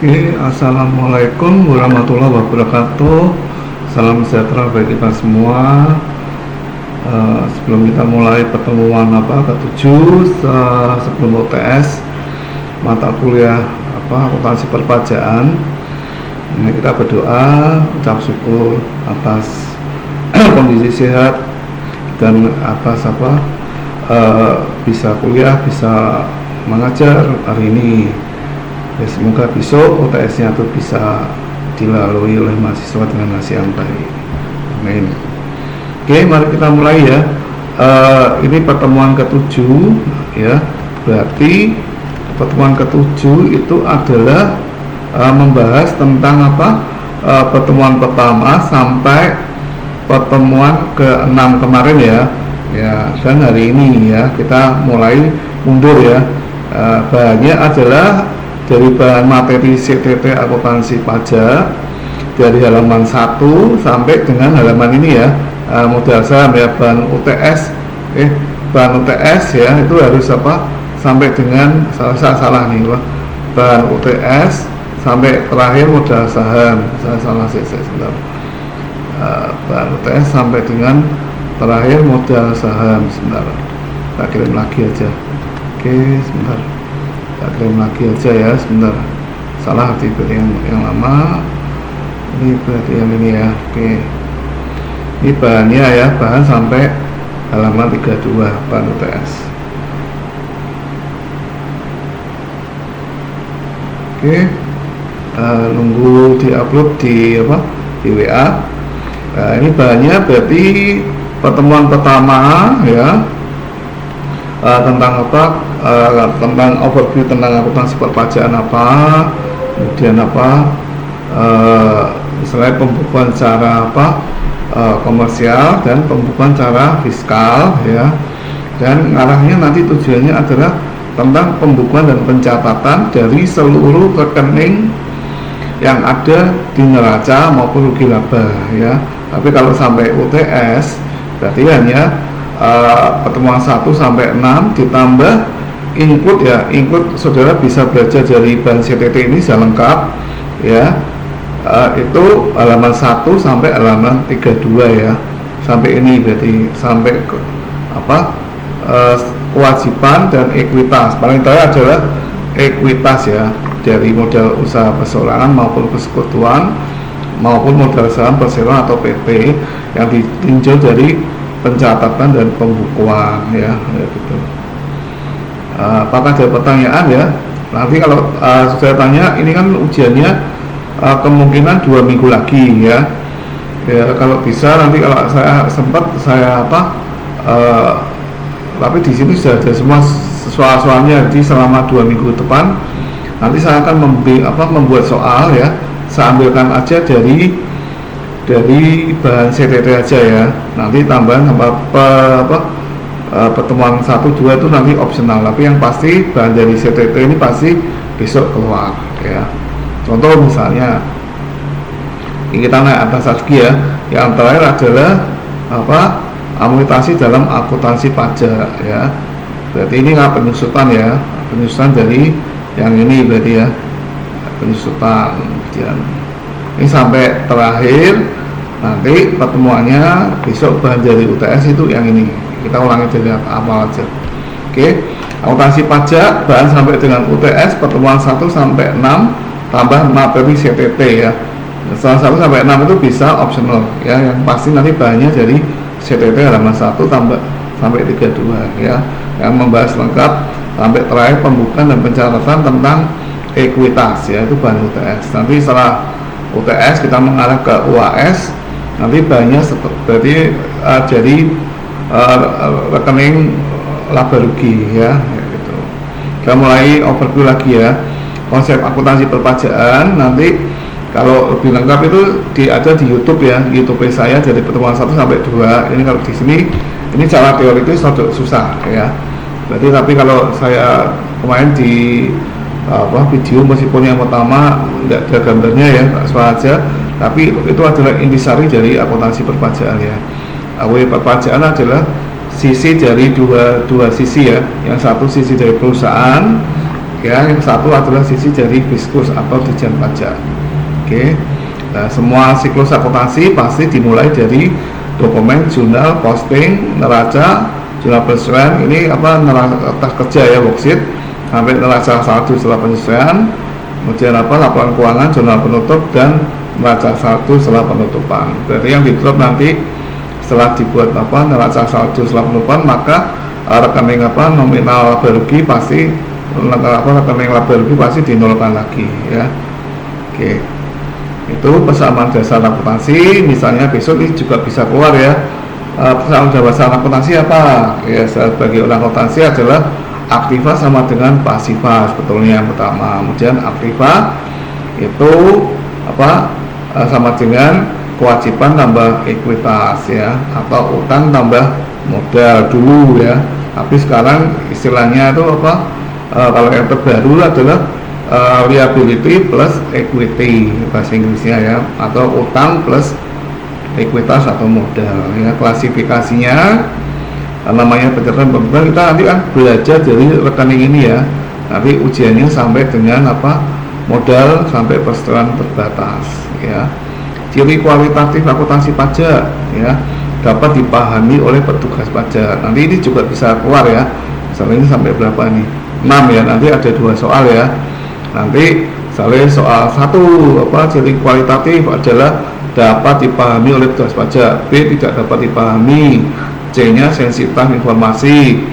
Oke, assalamualaikum warahmatullahi wabarakatuh. Salam sejahtera bagi kita semua. Sebelum kita mulai pertemuan ketujuh, sebelum UTS mata kuliah akuntansi perpajakan, ini kita berdoa, ucap syukur atas kondisi sehat dan atas bisa kuliah, bisa mengajar hari ini. Ya, semoga besok UTS-nya itu bisa dilalui oleh mahasiswa dengan hasil yang baik. Amin. Oke, mari kita mulai ya. Ini pertemuan ketujuh ya. Berarti pertemuan ketujuh itu adalah membahas tentang pertemuan pertama sampai pertemuan ke-6 kemarin ya. Ya, dan hari ini ya kita mulai mundur ya. Bahannya adalah dari bahan materi CTT akuntansi pajak dari halaman 1 sampai dengan halaman ini ya, modal saham ya, bahan UTS ya, itu harus sampai dengan salah nih bahan UTS sampai terakhir modal saham, saya salah sebentar, bahan UTS sampai dengan terakhir modal saham. Sebentar, kita kirim lagi aja. Oke, sebentar, kita kirim lagi aja ya, sebentar, salah di yang lama, ini berarti yang ini ya. Oke, ini bahannya ya, bahan sampai halaman 32 bahan UTS. Oke, nunggu diupload di WA. Nah, ini bahannya berarti pertemuan pertama ya, tentang tentang overview tentang akuntansi perpajakan kemudian misalnya pembukuan secara komersial dan pembukuan secara fiskal ya, dan arahnya nanti tujuannya adalah tentang pembukuan dan pencatatan dari seluruh rekening yang ada di neraca maupun rugi laba ya. Tapi kalau sampai UTS berarti hanya pertemuan 1 sampai 6 ditambah include ya, include saudara bisa belajar dari bahan CTT ini sudah lengkap ya, itu halaman 1 sampai halaman 32 ya, sampai ini berarti sampai ke kewajiban dan ekuitas. Paling terakhir adalah ekuitas ya, dari modal usaha perseorangan maupun persekutuan maupun modal saham perseroan atau PP yang ditinjau dari pencatatan dan pembukuan ya gitu. Apakah ada pertanyaan ya? Nanti kalau saya tanya, ini kan ujiannya kemungkinan 2 minggu lagi ya. Ya kalau bisa nanti kalau saya sempat tapi di sini sudah ada semua soal-soalnya, jadi selama 2 minggu depan nanti saya akan membuat soal ya. Saya ambilkan aja dari bahan CTT aja ya, nanti tambahan sama pertemuan 1, 2 itu nanti opsional, tapi yang pasti bahan dari CTT ini pasti besok keluar ya. Contoh misalnya ini kita naik atas lagi ya, yang terakhir adalah amunitasi dalam akuntansi pajak ya, berarti ini penyusutan ya, penyusutan dari yang ini berarti ya, penyusutan ini sampai terakhir. Nanti pertemuannya besok bahan dari UTS itu yang ini, kita ulangi dari awal aja. Oke, akuntansi pajak bahan sampai dengan UTS pertemuan 1 sampai 6 tambah materi CTT ya. Setelah 1 sampai 6 itu bisa optional ya, yang pasti nanti bahannya dari CTT halaman 1 tambah sampai 32 ya, yang membahas lengkap sampai terakhir pembukaan dan pencatatan tentang ekuitas ya, itu bahan UTS. Nanti setelah UTS kita mengarah ke UAS, nanti bahannya berarti jadi rekening laba rugi ya gitu. Kita mulai overview lagi ya, konsep akuntansi perpajakan. Nanti kalau lebih lengkap itu ada di YouTube ya, YouTube saya dari pertemuan 1 sampai 2. Ini kalau di sini ini cara teoritis susah ya. Berarti tapi kalau saya kemarin di video meskipun yang pertama tidak ada gambarnya ya, soal aja, tapi itu adalah intisari dari akuntansi perpajakan ya. Perpajakan adalah sisi dari dua sisi ya, yang satu sisi dari perusahaan, ya. Yang satu adalah sisi dari fiskus atau Ditjen Pajak. Oke. Nah, semua siklus akuntansi pasti dimulai dari dokumen, jurnal, posting, neraca, jurnal penyesuaian, ini apa, neraca kerja ya, worksheet, sampai neraca saldo setelah penyesuaian, kemudian apa, laporan keuangan, jurnal penutup, dan neraca saldo setelah penutupan. Jadi yang ditutup nanti setelah dibuat apa, neraca saldo setelah penutupan, maka rekening apa, nominal laba rugi pasti rekening laba rugi pasti dinolkan lagi ya. Oke, itu persamaan dasar akuntansi. Misalnya besok ini juga bisa keluar ya, persamaan dasar akuntansi apa ya, sebagai orang akuntansi adalah aktiva sama dengan pasiva sebetulnya yang pertama. Kemudian aktiva itu apa, sama dengan kewajiban tambah ekuitas ya, atau utang tambah modal dulu ya. Tapi sekarang istilahnya itu apa, kalau yang terbaru adalah liability plus equity bahasa Inggrisnya ya, atau utang plus ekuitas atau modal ya. Klasifikasinya namanya pencatatan pembukuan, kita nanti kan belajar dari rekening ini ya. Nanti ujiannya sampai dengan apa, modal sampai persetujuan terbatas ya. Ciri kualitatif akuntansi pajak ya, dapat dipahami oleh petugas pajak. Nanti ini juga bisa keluar ya, misalnya ini sampai berapa nih, 6 ya, nanti ada 2 soal ya. Nanti misalnya soal 1 apa, ciri kualitatif adalah dapat dipahami oleh petugas pajak, B tidak dapat dipahami, C nya sensitif informasi,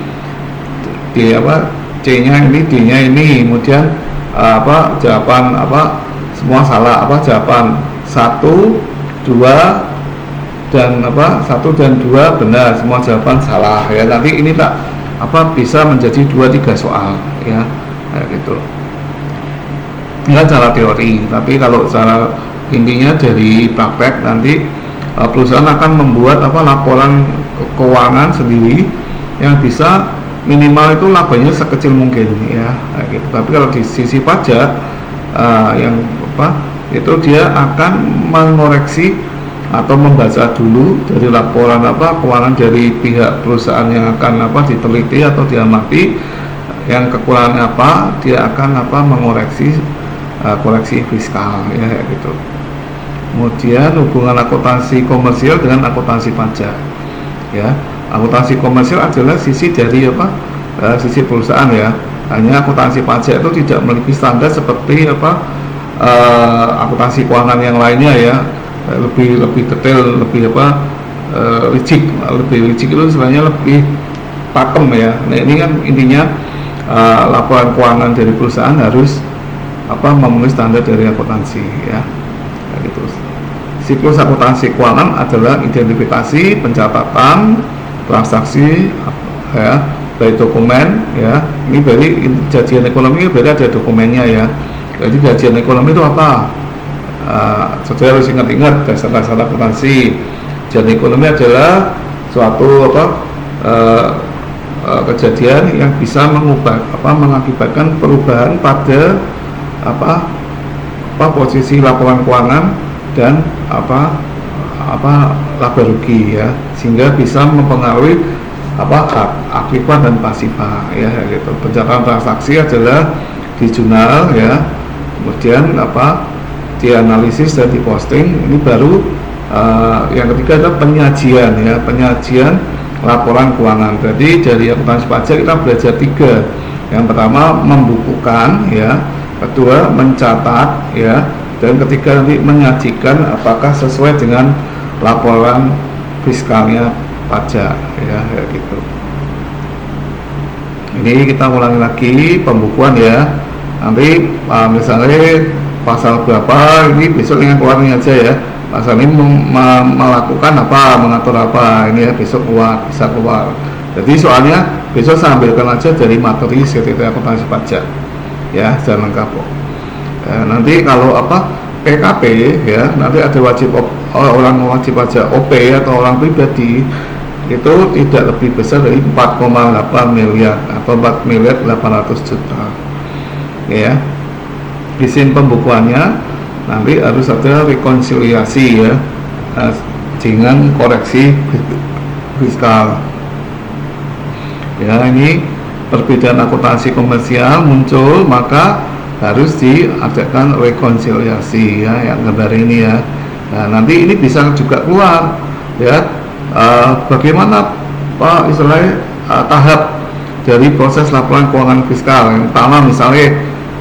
D apa, C nya ini, D nya ini. Kemudian apa, jawaban apa, semua salah apa, jawaban 1, 2 dan apa, 1 dan 2 benar, semua jawaban salah ya. Nanti ini tak apa, bisa menjadi 2-3 soal ya, kayak gitu. Ini cara teori, tapi kalau cara intinya dari praktek nanti perusahaan akan membuat apa, laporan keuangan sendiri yang bisa minimal itu labanya sekecil mungkin ya, kayak gitu. Tapi kalau di sisi pajak yang apa, itu dia akan mengoreksi atau membaca dulu dari laporan apa, keuangan dari pihak perusahaan yang akan apa, diteliti atau diamati, yang kekurangan apa, dia akan apa, mengoreksi koreksi fiskal ya, kayak gitu. Kemudian hubungan akuntansi komersial dengan akuntansi pajak ya. Akuntansi komersial adalah sisi dari apa, sisi perusahaan ya. Hanya akuntansi pajak itu tidak memiliki standar seperti apa, akuntansi keuangan yang lainnya ya, lebih detail, lebih apa, rigid itu sebenarnya lebih pakem ya. Nah ini kan intinya laporan keuangan dari perusahaan harus apa, memenuhi standar dari akuntansi ya, gitu. Siklus akuntansi keuangan adalah identifikasi, pencatatan transaksi ya, dari dokumen ya. Ini dari kajian ekonomi berarti ada dokumennya ya. Jadi kajian ekonomi itu apa? Saudara harus ingat-ingat dasar-dasar akuntansi. Kajian ekonomi adalah suatu apa, kejadian yang bisa mengubah apa, mengakibatkan perubahan pada apa posisi laporan keuangan dan apa laba rugi ya, sehingga bisa mempengaruhi apa, aktiva dan pasiva ya, gitu. Pencatatan transaksi adalah di jurnal ya, kemudian apa, dianalisis dan diposting. Ini baru yang ketiga adalah penyajian ya, penyajian laporan keuangan. Jadi dari akuntansi pajak kita belajar 3. Yang pertama membukukan ya, kedua mencatat ya, dan ketiga nanti menyajikan apakah sesuai dengan laporan fiskalnya pajak ya, kayak gitu. Ini kita ulangi lagi pembukuan ya. Nanti misalnya pasal berapa, ini besok dengan keluarnya aja ya. Pasal ini melakukan apa, mengatur apa, ini ya besok bisa keluar. Jadi soalnya besok saya ambilkan aja dari materi sertifikat akuntansi pajak ya, jangan lengkap kok. Nanti kalau apa, PKP ya, nanti ada wajib orang wajib pajak OP atau orang pribadi itu tidak lebih besar dari 4,8 miliar atau 4.800.000.000 ya. Izin pembukuannya nanti harus ada rekonsiliasi ya, dengan koreksi fiskal ya. Ini perbedaan akuntansi komersial muncul, maka harus diadakan rekonsiliasi ya, yang gambar ini ya. Nah, nanti ini bisa juga keluar ya, bagaimana istilahnya tahap dari proses laporan keuangan fiskal. Yang pertama misalnya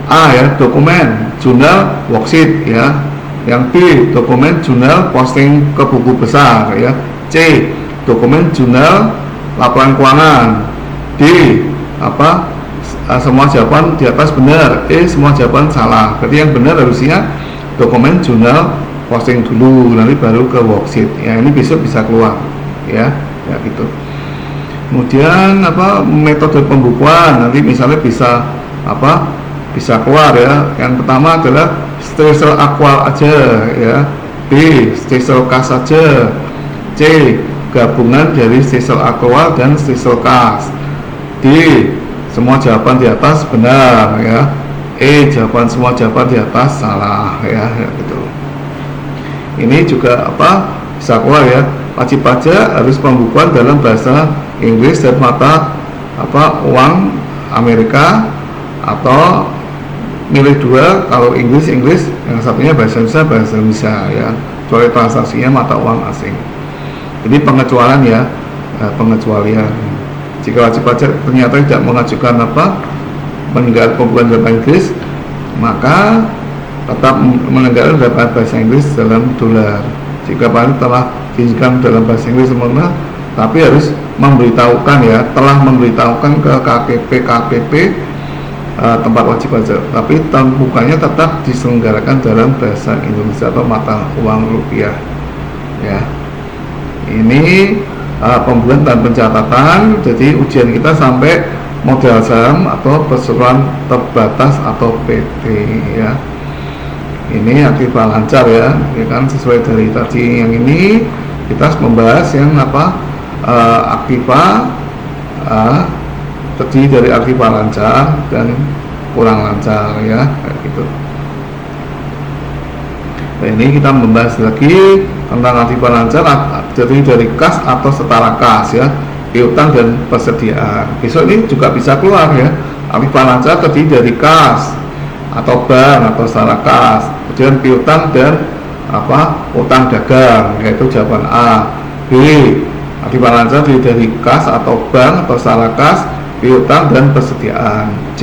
A ya, dokumen jurnal worksheet ya. Yang B, dokumen jurnal posting ke buku besar ya. C, dokumen jurnal laporan keuangan. D, semua jawaban di atas benar. E, semua jawaban salah. Berarti yang benar harusnya dokumen jurnal posting dulu, nanti baru ke worksheet ya. Ini besok bisa keluar ya, ya gitu. Kemudian metode pembukuan nanti misalnya bisa bisa keluar ya. Yang pertama adalah stresel aktual aja ya. B, stresel kas aja. C, gabungan dari stresel aktual dan stresel kas. D, semua jawaban di atas benar ya. E, semua jawaban di atas salah ya, ya gitu. Ini juga bisa keluar ya. Wajib pajak harus pembukuan dalam bahasa Inggris dan mata uang Amerika, atau milih dua, kalau Inggris, yang satunya bahasa Indonesia ya, kecuali transaksinya mata uang asing. Jadi pengecualian ya, pengecualian. Jika wajib pajak ternyata tidak mengajukan meninggalkan pembukuan dalam Inggris, maka tetap meninggalkan dalam bahasa Inggris dalam dolar. Jika paling telah diizinkan dalam bahasa Inggris sempurna, tapi harus memberitahukan ya, telah memberitahukan ke KPP tempat wajib pajak, tapi pembukanya tetap diselenggarakan dalam bahasa Indonesia atau mata uang rupiah ya. Ini pembukuan dan pencatatan. Jadi ujian kita sampai modal saham atau perseroan terbatas atau PT ya. Ini aktiva lancar ya, kan sesuai dari tadi. Yang ini kita membahas yang aktiva terdiri dari aktiva lancar dan kurang lancar ya, kayak gitu. Nah, ini kita membahas lagi tentang aktiva lancar terdiri dari kas atau setara kas ya, piutang dan persediaan. Besok ini juga bisa keluar ya, aktiva lancar terdiri dari kas atau bank atau setara kas, kemudian piutang dan utang dagang, yaitu jawaban A. B, aktiva lancar terdiri dari kas atau bank atau setara kas, piutang dan persediaan. C,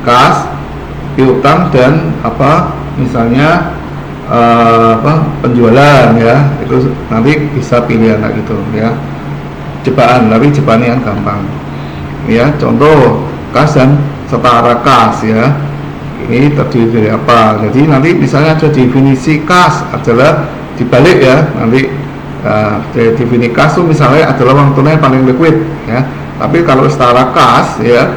kas, piutang dan misalnya penjualan ya, itu nanti bisa pilihan gitu ya, jebakan, tapi jebakan yang gampang ya. Contoh kas dan setara kas ya, ini terdiri dari apa. Jadi nanti misalnya ada definisi kas adalah dibalik ya, nanti definisi kas itu misalnya adalah uang tunai paling liquid ya. Tapi kalau setara kas ya,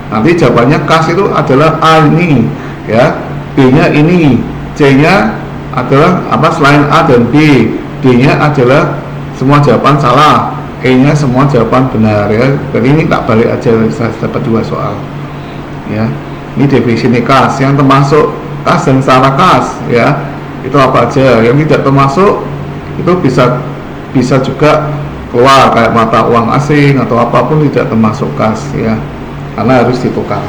nanti jawabannya kas itu adalah A ini ya, B nya ini, C nya adalah selain A dan B, D nya adalah semua jawaban salah, E nya semua jawaban benar ya. Jadi ini tak balik aja, saya dapat 2 soal ya. Ini definisi kas yang termasuk kas dan setara kas ya, itu apa aja. Yang tidak termasuk itu bisa juga keluar, kayak mata uang asing atau apapun tidak termasuk kas ya, karena harus ditukar.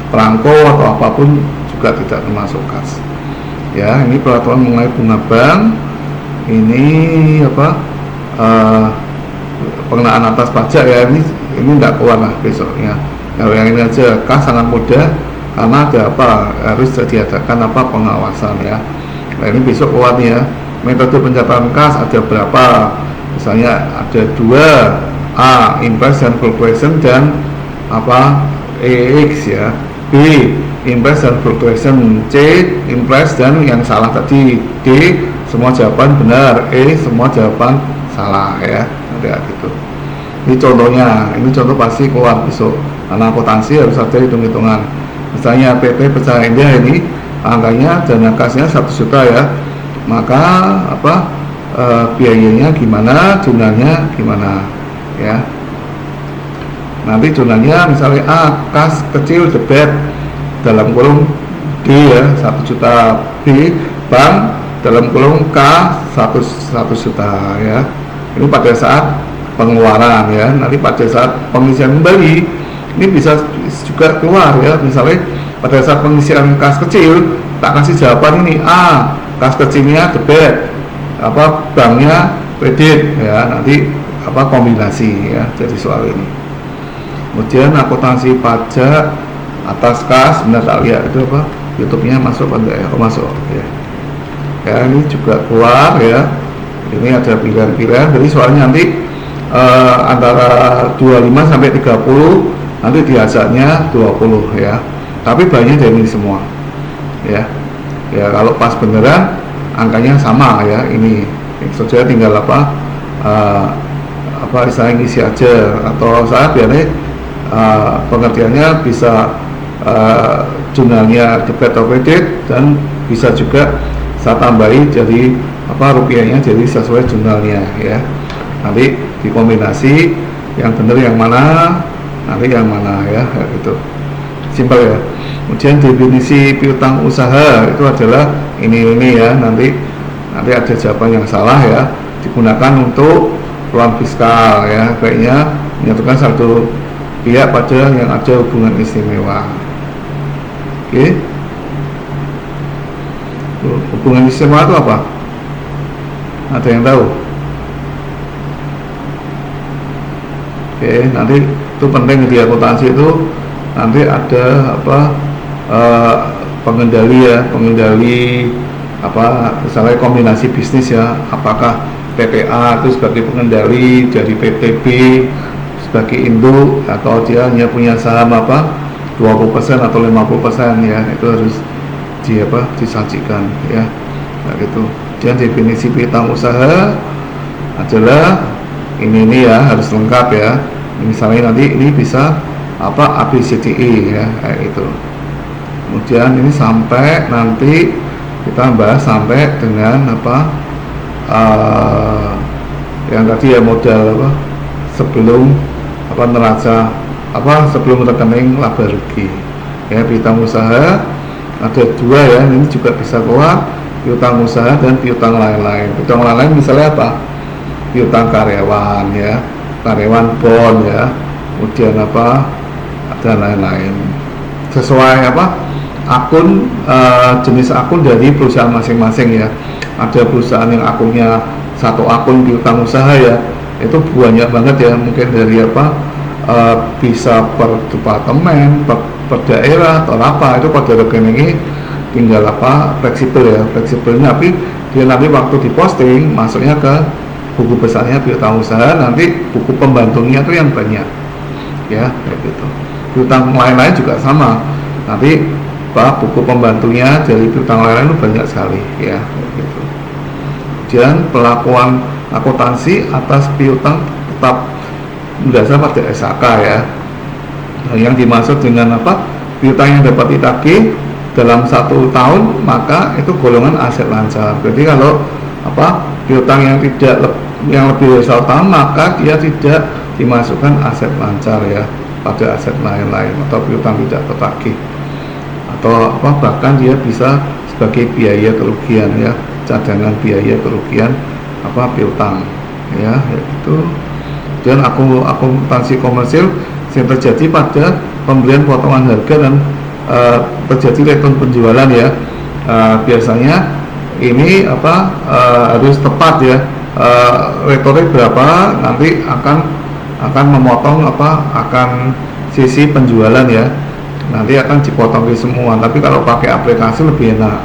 Perangko atau apapun juga tidak termasuk kas ya. Ini peraturan mengenai bunga bank. Ini pengenaan atas pajak ya, ini tidak keluar lah besok ya. Kalau yang ini aja, kas sangat mudah karena ada harus diadakan pengawasan ya. Nah, ini besok keluar nih ya. Metode pencatatan kas ada berapa? Misalnya ada 2, A, impress dan fluctuation dan EX ya. B, impress dan fluctuation. C, impress dan yang salah tadi. D, semua jawaban benar. E, semua jawaban salah ya. Ada gitu. Ini contohnya, ini contoh pasti keluar besok. Karena akuntansi harus ada hitung-hitungan. Misalnya PT Percaya Indah ini angkanya dana kasnya 1 juta ya, maka biayanya gimana, jumlahnya gimana ya. Nanti jumlahnya misalnya A, kas kecil debit dalam kurung D ya 1 juta, B, bank dalam kurung K 1 juta ya. Ini pada saat pengeluaran ya. Nanti pada saat pengisian kembali ini bisa juga keluar ya. Misalnya pada saat pengisian kas kecil tak kasih jawaban ini kas kecilnya debit, banknya kredit ya, nanti kombinasi ya jadi soal ini. Kemudian akuntansi pajak atas kas, benar tak lihat itu YouTube-nya masuk apa enggak ya? Masuk ya. Ya ini juga keluar ya. Ini ada pilihan-pilihan. Jadi soalnya nanti antara 25 sampai 30, nanti diajaknya 20 ya. Tapi banyak dari ini semua. Ya. Ya kalau pas beneran angkanya sama ya. Ini saudara tinggal istilahnya ngisi aja, atau saya biasanya pengertiannya bisa jurnalnya debit atau kredit, dan bisa juga saya tambahi jadi rupiahnya jadi sesuai jurnalnya ya. Nanti dikombinasi yang benar yang mana, nanti yang mana ya, gitu. Simpel ya. Kemudian definisi piutang usaha itu adalah ini ya, nanti ada jawaban yang salah ya, digunakan untuk ruang fiskal ya, kayaknya menyatukan satu pihak pada yang ada hubungan istimewa. Oke. Hubungan istimewa itu apa? Ada yang tahu? Oke, nanti itu penting di akuntansi itu nanti ada pengendali misalnya kombinasi bisnis ya, apakah PPA itu sebagai pengendali dari PTB sebagai induk, atau dia hanya punya saham 20% atau 50% ya, itu harus disajikan ya. Nah gitu. Dan definisi piutang usaha adalah ini ya, harus lengkap ya. Misalnya nanti ini bisa ABCDE ya, kayak itu. Kemudian ini sampai nanti kita bahas sampai dengan yang tadi ya, modal sebelum neraca sebelum rekening laba rugi ya. Piutang usaha ada dua ya, ini juga bisa keluar, piutang usaha dan piutang lain-lain. Piutang lain-lain misalnya piutang karyawan ya, karyawan bond ya, kemudian dan lain-lain sesuai akun, jenis akun dari perusahaan masing-masing ya. Ada perusahaan yang akunnya satu akun piutang usaha ya, itu banyak banget ya, mungkin dari bisa per departemen, per daerah atau itu pada rekeningnya tinggal fleksibel ya, fleksibelnya, tapi dia nanti waktu diposting masuknya ke buku besarnya piutang usaha, nanti buku pembantunya itu yang banyak ya, kayak gitu. Piutang lain-lain juga sama, nanti buku pembantunya dari piutang lain-lain itu banyak sekali ya, kayak gitu. Dan pelakuan akuntansi atas piutang tetap berdasar pada SHK ya. Nah, yang dimaksud dengan piutang yang dapat ditagih dalam 1 tahun, maka itu golongan aset lancar. Jadi kalau piutang yang lebih dari 1 tahun, maka dia tidak dimasukkan aset lancar ya, pada aset lain-lain, atau piutang tidak tertagih, atau bahkan dia bisa sebagai biaya kerugian ya, cadangan biaya kerugian piutang ya, itu. Dan akuntansi komersil yang terjadi pada pembelian potongan harga dan terjadi return penjualan ya. Biasanya ini harus tepat ya, returnnya berapa, nanti akan memotong akan sisi penjualan ya, nanti akan dipotong di semua. Tapi kalau pakai aplikasi lebih enak,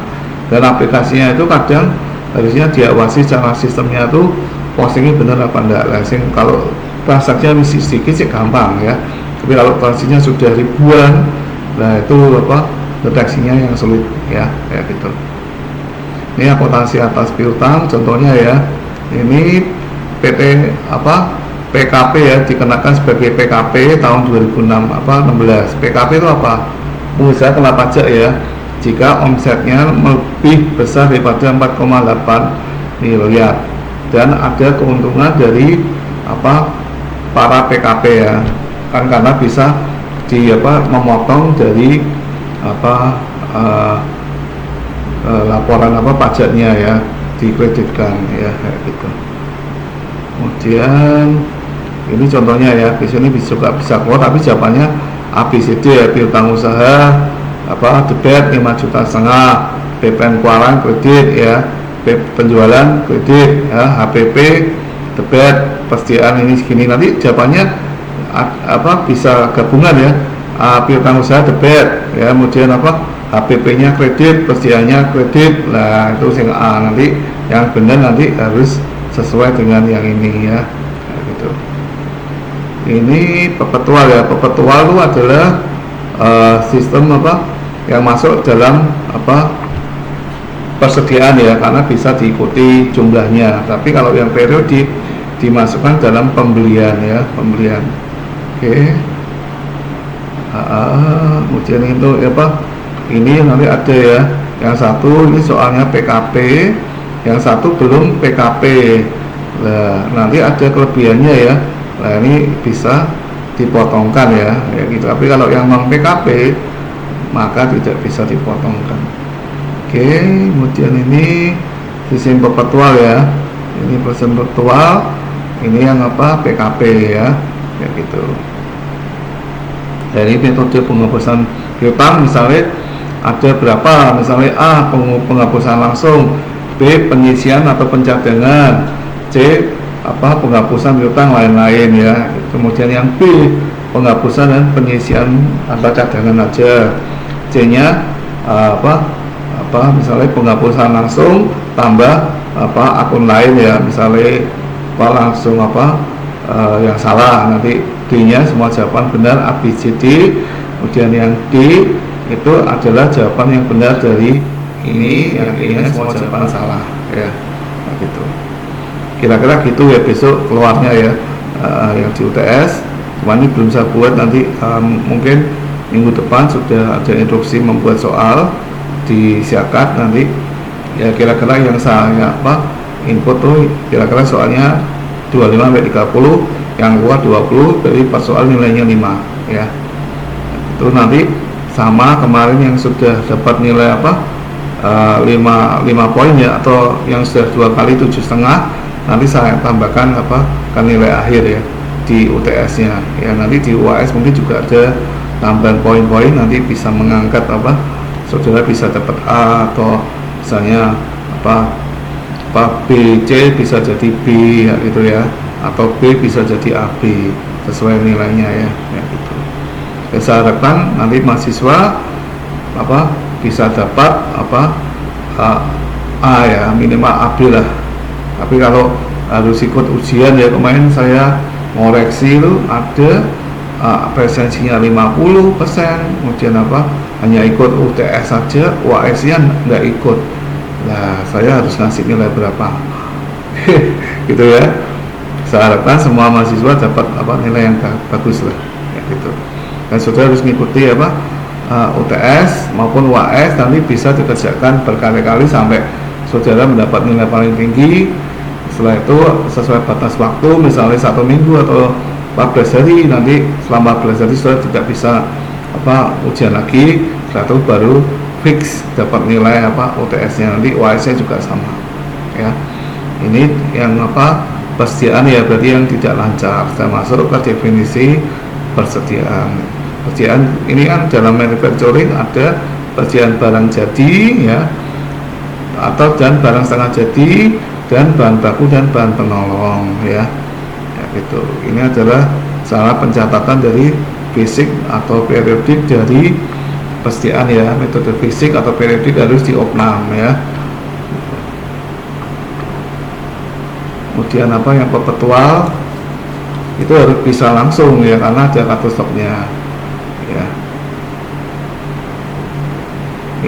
dan aplikasinya itu kadang harusnya diawasi secara sistemnya tuh postingnya benar apa enggak. Kalau transaksinya masih sedikit sih gampang ya, tapi kalau transaksinya sudah ribuan, nah itu deteksinya yang sulit ya, kayak gitu. Ini akuntansi atas piutang contohnya ya, ini PT PKP ya, dikenakan sebagai PKP tahun 2016. PKP itu pengusaha kena pajak ya jika omsetnya lebih besar daripada 4,8 miliar, dan ada keuntungan dari para PKP ya, kan karena bisa memotong dari laporan pajaknya ya, dikreditkan ya, kayak gitu. Kemudian ini contohnya ya, di sini juga bisa keluar, tapi jawabannya ABCD ya, piutang usaha debit 5,5 juta, BPN keuangan kredit ya, penjualan kredit ya, HPP debit, persediaan ini segini. Nanti jawabannya bisa gabungan ya, piutang usaha debit ya, kemudian HPP nya kredit, persediaannya kredit. Nah itu sing A, nanti yang benar nanti harus sesuai dengan yang ini ya, gitu. Ini perpetual ya, perpetual itu adalah sistem yang masuk dalam persediaan ya, karena bisa diikuti jumlahnya. Tapi kalau yang periodik dimasukkan dalam pembelian ya, pembelian. Oke. Kemudian itu ini nanti ada ya, yang satu ini soalnya PKP, yang satu belum PKP. Nah nanti ada kelebihannya ya, nah ini bisa dipotongkan ya gitu. Tapi kalau yang non PKP maka tidak bisa dipotongkan. Oke, kemudian ini sistem perpetual ya, ini sistem perpetual, ini yang PKP ya gitu. Dari metode penghapusan piutang misalnya ada berapa, misalnya A penghapusan langsung, B penyisian atau pencadangan, C penghapusan piutang lain-lain ya. Kemudian yang B penghapusan dan penyisian atau cadangan aja, C nya misalnya penghapusan langsung tambah akun lain ya, misalnya langsung yang salah, nanti D nya semua jawaban benar ABCD. Kemudian yang D itu adalah jawaban yang benar dari ini, yang E nya semua jawaban salah ya, gitu. Kira-kira gitu ya besok keluarnya ya, yang di UTS. Cuman ini belum saya buat, nanti mungkin minggu depan sudah ada instruksi membuat soal di Siakat nanti ya. Kira-kira yang saya input tuh kira-kira soalnya 25-30, yang keluar 20, dari per soal nilainya 5 ya. Itu nanti sama kemarin yang sudah dapat nilai 5 poin ya, atau yang sudah 2 kali 7,5, nanti saya tambahkan kan nilai akhir ya di UTS nya ya. Nanti di UAS mungkin juga ada tambahan poin-poin, nanti bisa mengangkat saudara bisa dapat A, atau misalnya B, C bisa jadi B ya gitu ya, atau B bisa jadi AB sesuai nilainya ya gitu. Dan saya harapkan nanti mahasiswa bisa dapat A ya, minimal AB lah. Tapi kalau harus ikut ujian ya, kemarin saya ngoreksi itu ada presensinya 50%, kemudian hanya ikut UTS saja, UAS nya nggak ikut. Nah saya harus ngasih nilai berapa gitu ya. Saya harapkan semua mahasiswa dapat nilai yang bagus lah ya gitu. Dan saudara harus mengikuti UTS maupun UAS, nanti bisa dikerjakan berkali-kali sampai saudara mendapat nilai paling tinggi. Setelah itu sesuai batas waktu, misalnya 1 minggu atau 14 hari, nanti selama 14 hari saudara tidak bisa ujian lagi. Setelah itu baru fix dapat nilai UTS nya, nanti UAS nya juga sama ya. Ini yang persediaan ya, berarti yang tidak lancar. Saya masuk ke definisi persediaan. Persediaan ini kan dalam manufacturing ada persediaan barang jadi ya, atau dan barang setengah jadi, dan bahan baku dan bahan penolong ya gitu. Ini adalah salah pencatatan dari fisik atau periodik dari persediaan ya. Metode fisik atau periodik harus diopnam ya. Kemudian yang perpetual itu harus bisa langsung ya, karena ada kartu stoknya ya.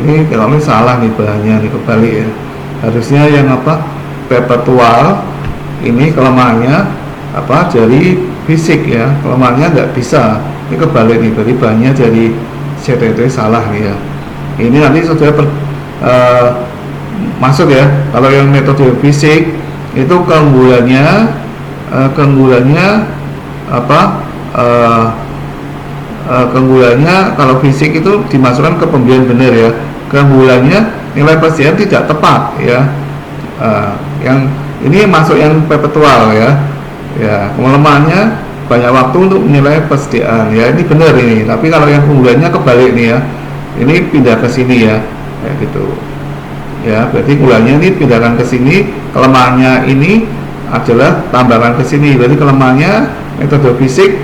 Ini kalau ini salah nih bahannya nih, kebalik ya. Harusnya yang perpetual ini kelemahannya dari fisik ya, kelemahannya nggak bisa. Ini kebalik nih, berarti bahannya dari CTT salah nih ya. Ini nanti sudah masuk ya. Kalau yang metode fisik itu keunggulannya keunggulannya kalau fisik itu dimasukkan ke pembelian benar ya. Keunggulannya nilai persediaan tidak tepat ya. Yang ini masuk yang perpetual ya. Ya, kelemahannya banyak waktu untuk menilai persediaan ya, ini benar ini. Tapi kalau yang keunggulannya kebalik nih ya, ini pindah ke sini ya, kayak gitu ya. Berarti keunggulannya ini pindahkan ke sini, kelemahannya ini adalah tambahkan ke sini. Berarti kelemahannya metode fisik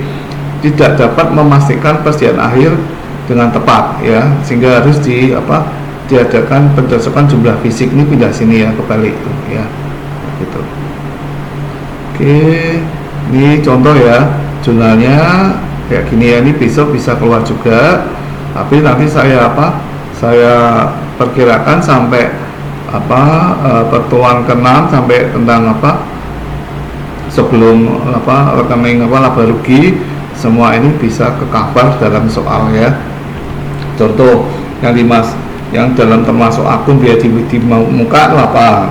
tidak dapat memastikan persediaan akhir dengan tepat ya, sehingga harus diadakan pencocokan jumlah fisik, ini pindah sini ya, kebalik itu ya, gitu. Oke, ini contoh ya, jurnalnya kayak gini ya. Ini besok bisa keluar juga, tapi nanti saya perkirakan sampai pertemuan ke-6 sampai tentang sebelum rekening laba rugi, semua ini bisa ke cover dalam soal ya. Contoh yang dalam termasuk akun biaya di muka itu apa,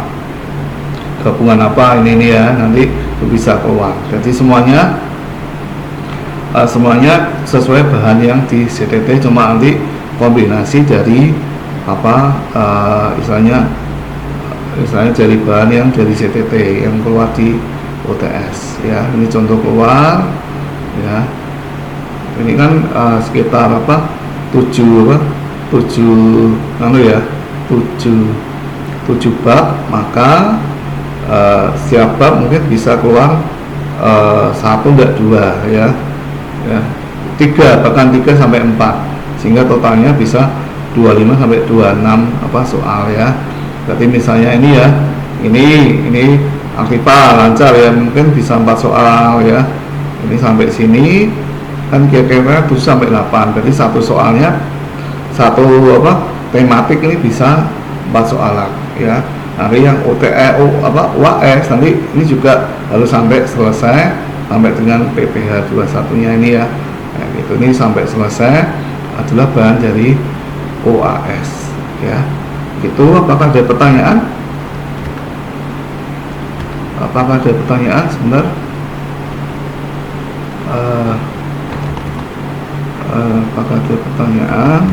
gabungan apa, ini ya, nanti itu bisa keluar. Jadi semuanya sesuai bahan yang di CTT, cuma nanti kombinasi dari misalnya dari bahan yang dari CTT yang keluar di UTS ya. Ini contoh keluar ya. Ini kan sekitar 7 bab, maka setiap bab mungkin bisa keluar 1 enggak 2 ya, 3 bahkan 3 sampai 4, sehingga totalnya bisa 25 sampai 26 soal ya. Berarti misalnya ini ya, ini aktiva lancar ya, mungkin bisa 4 soal ya. Ini sampai sini kan kira-kira 7 sampai 8, berarti satu soalnya tematik ini bisa 4 soalan ya. Nanti yang UAS nanti ini juga harus sampai selesai, sampai dengan PPH 21 nya ini ya, gitu. Ini sampai selesai adalah bahan dari UAS ya, gitu. Apakah ada pertanyaan? Sebentar, apakah ada pertanyaan?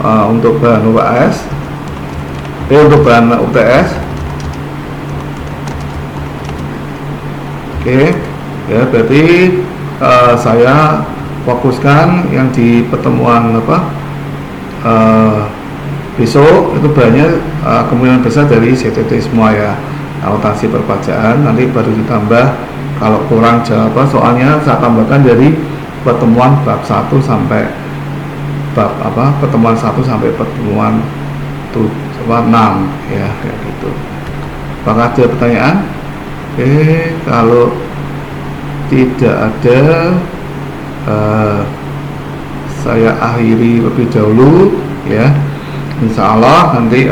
Untuk bahan UAS, untuk bahan UTS, oke ya. Berarti saya fokuskan yang di pertemuan besok itu banyak kemungkinan besar dari CTT semua ya, akuntansi perpajakan. Nanti baru ditambah kalau kurang soalnya saya tambahkan dari pertemuan bab 1 sampai pertemuan 1 sampai pertemuan 6 ya, kayak gitu. Apakah ada pertanyaan? Kalau tidak ada, saya akhiri lebih dahulu ya. Insya Allah nanti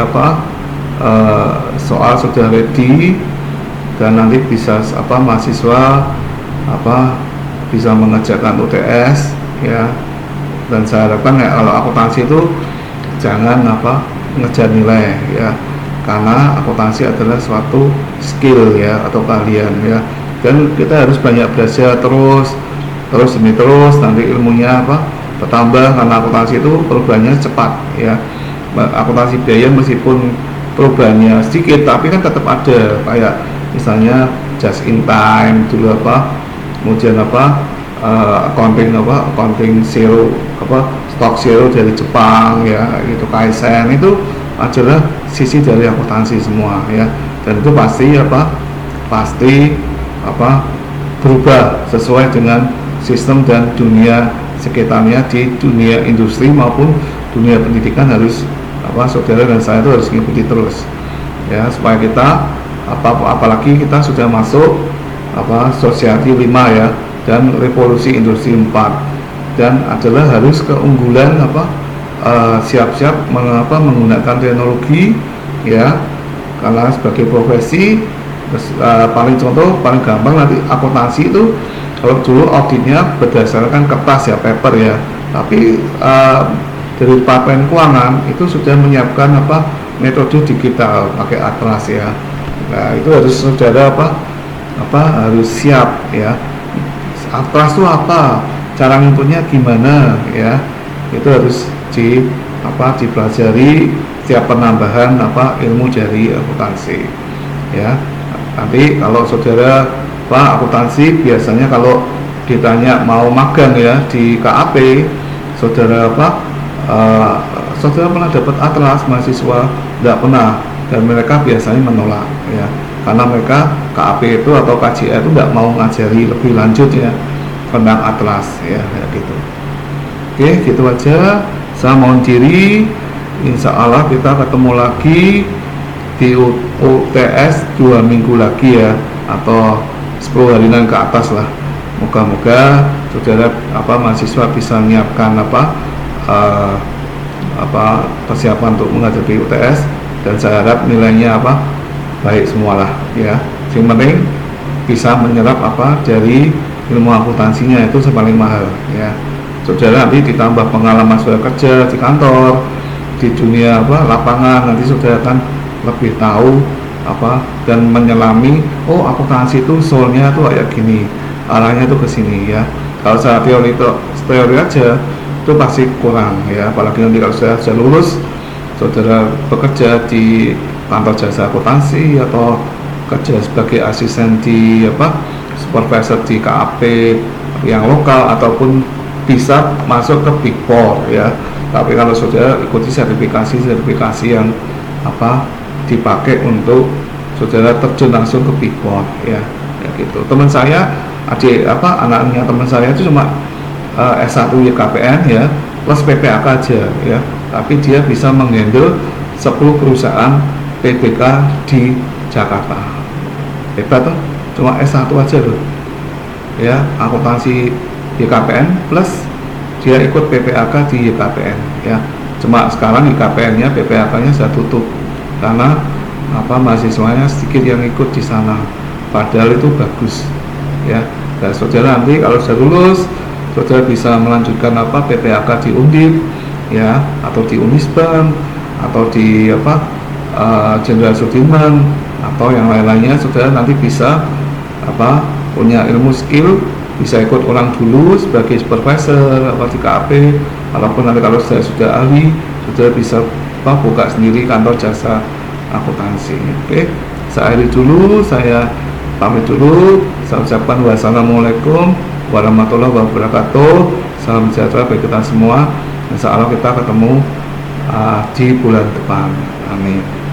soal sudah ready, dan nanti bisa mahasiswa bisa mengerjakan UTS ya. Dan saya harapkan ya, kalau akuntansi itu jangan ngejar nilai ya, karena akuntansi adalah suatu skill ya, atau keahlian ya, dan kita harus banyak belajar terus nanti ilmunya bertambah, karena akuntansi itu perubahannya cepat ya. Akuntansi biaya meskipun perubahannya sedikit, tapi kan tetap ada, kayak misalnya just in time dulu kemudian accounting zero, stock zero dari Jepang ya, itu Kaizen, itu adalah sisi dari akuntansi semua ya. Dan itu pasti berubah sesuai dengan sistem dan dunia sekitarnya, di dunia industri maupun dunia pendidikan. Harus saudara dan saya itu harus mengikuti terus ya, supaya kita apalagi kita sudah masuk Society 5 ya, dan revolusi industri 4, dan adalah harus keunggulan siap-siap menggunakan teknologi ya, karena sebagai profesi paling gampang nanti akuntansi itu. Kalau dulu auditnya berdasarkan kertas ya, paper ya, tapi dari Departemen Keuangan itu sudah menyiapkan metode digital pakai Atlas ya. Nah, itu harus saudara harus siap ya. Atlas itu cara ngumpulnya gimana ya, itu harus dipelajari setiap penambahan ilmu dari akuntansi ya. Nanti kalau saudara akuntansi biasanya kalau ditanya mau magang ya di KAP, saudara saudara pernah dapat atlas mahasiswa? Tidak pernah, dan mereka biasanya menolak ya, karena mereka KAP itu atau KJA itu tidak mau ngajari lebih lanjut ya tentang atlas ya, kayak gitu. Oke, gitu aja. Saya mohon diri, insya Allah kita ketemu lagi di UTS 2 minggu lagi ya, atau 10 harian ke atas lah. Moga-moga saudara mahasiswa bisa menyiapkan persiapan untuk menghadapi UTS, dan saya harap nilainya baik semualah ya. Yang penting bisa menyerap dari ilmu akuntansinya, itu paling mahal ya. Saudara nanti ditambah pengalaman saudara kerja di kantor, di dunia lapangan, nanti saudara kan lebih tahu dan menyelami, oh akuntansi itu soalnya tuh kayak gini, arahnya tuh ke sini ya. Kalau saya teori aja itu pasti kurang ya, apalagi nanti kalau sudah lulus saudara bekerja di kantor jasa akuntansi atau kerja sebagai asisten di supervisor di KAP yang lokal, ataupun bisa masuk ke Big Four ya. Tapi kalau saudara ikuti sertifikasi yang dipakai untuk saudara terjun langsung ke Big Four ya, gitu. Teman saya, anaknya teman saya itu cuma S1 YKPN ya plus PPAK aja ya, tapi dia bisa menghandle 10 perusahaan PBK di Jakarta. Hebat tuh, cuma S1 aja loh ya, akuntansi YKPN plus dia ikut PPAK di YKPN ya. Cuma sekarang YKPN-nya, PPAK-nya sudah tutup karena mahasiswanya sedikit yang ikut di sana, padahal itu bagus ya. Dan saudara nanti kalau sudah lulus, saudara bisa melanjutkan PPAK di Undip ya, atau di Unisbank, atau di Jenderal Sudirman, atau yang lain-lainnya. Saudara nanti bisa punya ilmu skill, bisa ikut orang dulu sebagai supervisor di KAP, walaupun nanti kalau sudah ahli, saudara bisa buka sendiri kantor jasa akuntansi. Oke, saya akhiri dulu, saya pamit dulu. Saya ucapkan wassalamualaikum warahmatullahi wabarakatuh. Salam sejahtera bagi kita semua. Insya Allah kita ketemu di bulan depan. Amin.